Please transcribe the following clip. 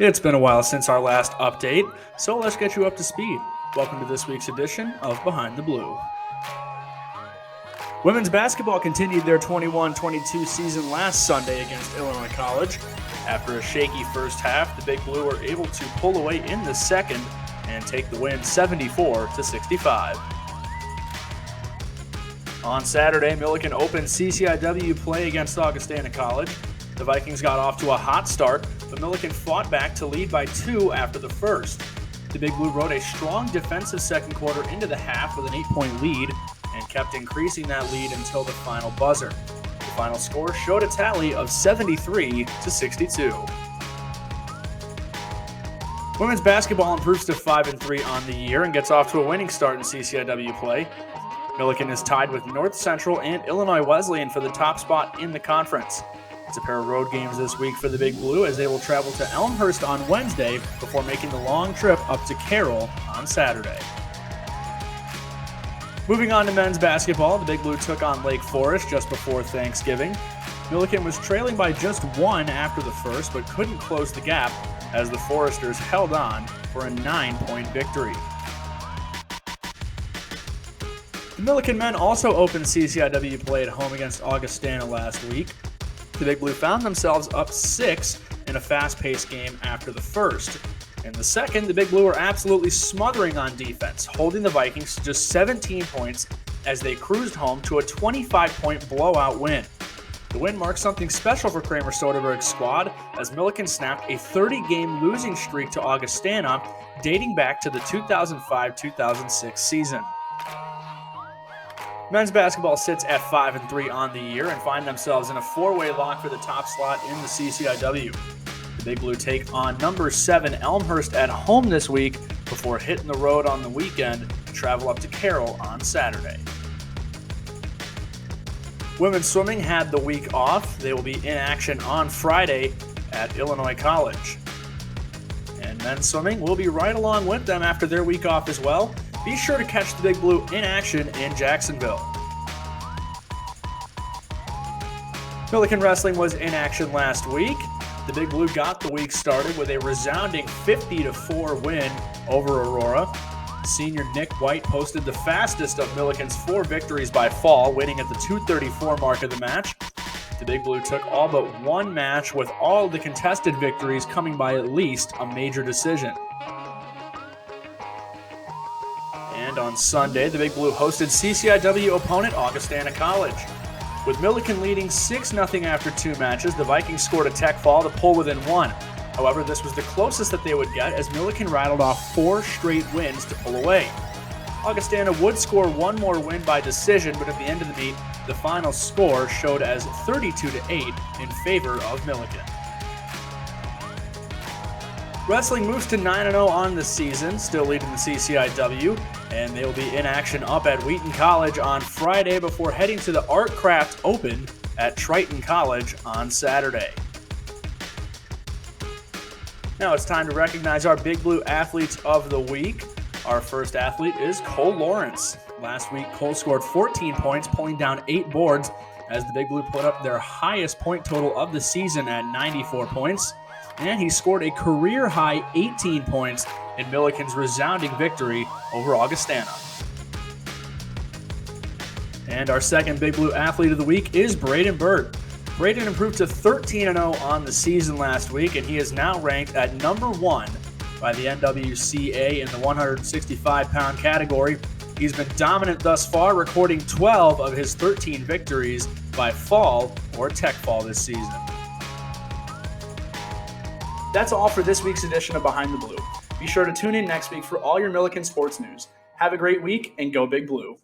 It's been a while since our last update, so let's get you up to speed. Welcome to this week's edition of Behind the Blue. Women's basketball continued their 21-22 season last Sunday against Illinois College. After a shaky first half, the Big Blue were able to pull away in the second and take the win 74-65. On Saturday, Millikin opened CCIW play against Augustana College. The Vikings got off to a hot start, but Millikin fought back to lead by 2 after the first. The Big Blue rode a strong defensive second quarter into the half with an 8-point lead and kept increasing that lead until the final buzzer. The final score showed a tally of 73-62. Women's basketball improves to 5-3 on the year and gets off to a winning start in CCIW play. Millikin is tied with North Central and Illinois Wesleyan for the top spot in the conference. It's a pair of road games this week for the Big Blue as they will travel to Elmhurst on Wednesday before making the long trip up to Carroll on Saturday. Moving on to men's basketball, the Big Blue took on Lake Forest just before Thanksgiving. Millikin was trailing by just 1 after the first, but couldn't close the gap as the Foresters held on for a 9-point victory. The Millikin men also opened CCIW play at home against Augustana last week. The Big Blue found themselves up 6 in a fast-paced game after the first. In the second, the Big Blue were absolutely smothering on defense, holding the Vikings to just 17 points as they cruised home to a 25-point blowout win. The win marks something special for Kramer Soderberg's squad as Millikin snapped a 30-game losing streak to Augustana dating back to the 2005-2006 season. Men's basketball sits at 5-3 on the year and find themselves in a 4-way lock for the top slot in the CCIW. The Big Blue take on number 7 Elmhurst at home this week before hitting the road on the weekend to travel up to Carroll on Saturday. Women's swimming had the week off. They will be in action on Friday at Illinois College. And men's swimming will be right along with them after their week off as well. Be sure to catch the Big Blue in action in Jacksonville. Millikin Wrestling was in action last week. The Big Blue got the week started with a resounding 50-4 win over Aurora. Senior Nick White posted the fastest of Millikin's 4 victories by fall, winning at the 2:34 mark of the match. The Big Blue took all but one match, with all the contested victories coming by at least a major decision. And on Sunday, the Big Blue hosted CCIW opponent Augustana College. With Millikin leading 6-0 after 2 matches, the Vikings scored a tech fall to pull within 1. However, this was the closest that they would get as Millikin rattled off 4 straight wins to pull away. Augustana would score one more win by decision, but at the end of the meet, the final score showed as 32-8 in favor of Millikin. Wrestling moves to 9-0 on the season, still leading the CCIW, and they will be in action up at Wheaton College on Friday before heading to the Art Craft Open at Triton College on Saturday. Now it's time to recognize our Big Blue Athletes of the Week. Our first athlete is Cole Lawrence. Last week, Cole scored 14 points, pulling down 8 boards as the Big Blue put up their highest point total of the season at 94 points. And he scored a career-high 18 points in Millikin's resounding victory over Augustana. And our second Big Blue Athlete of the Week is Braden Burt. Braden improved to 13-0 on the season last week, and he is now ranked at number 1 by the NWCA in the 165-pound category. He's been dominant thus far, recording 12 of his 13 victories by fall or tech fall this season. That's all for this week's edition of Behind the Blue. Be sure to tune in next week for all your Millikin sports news. Have a great week and go Big Blue.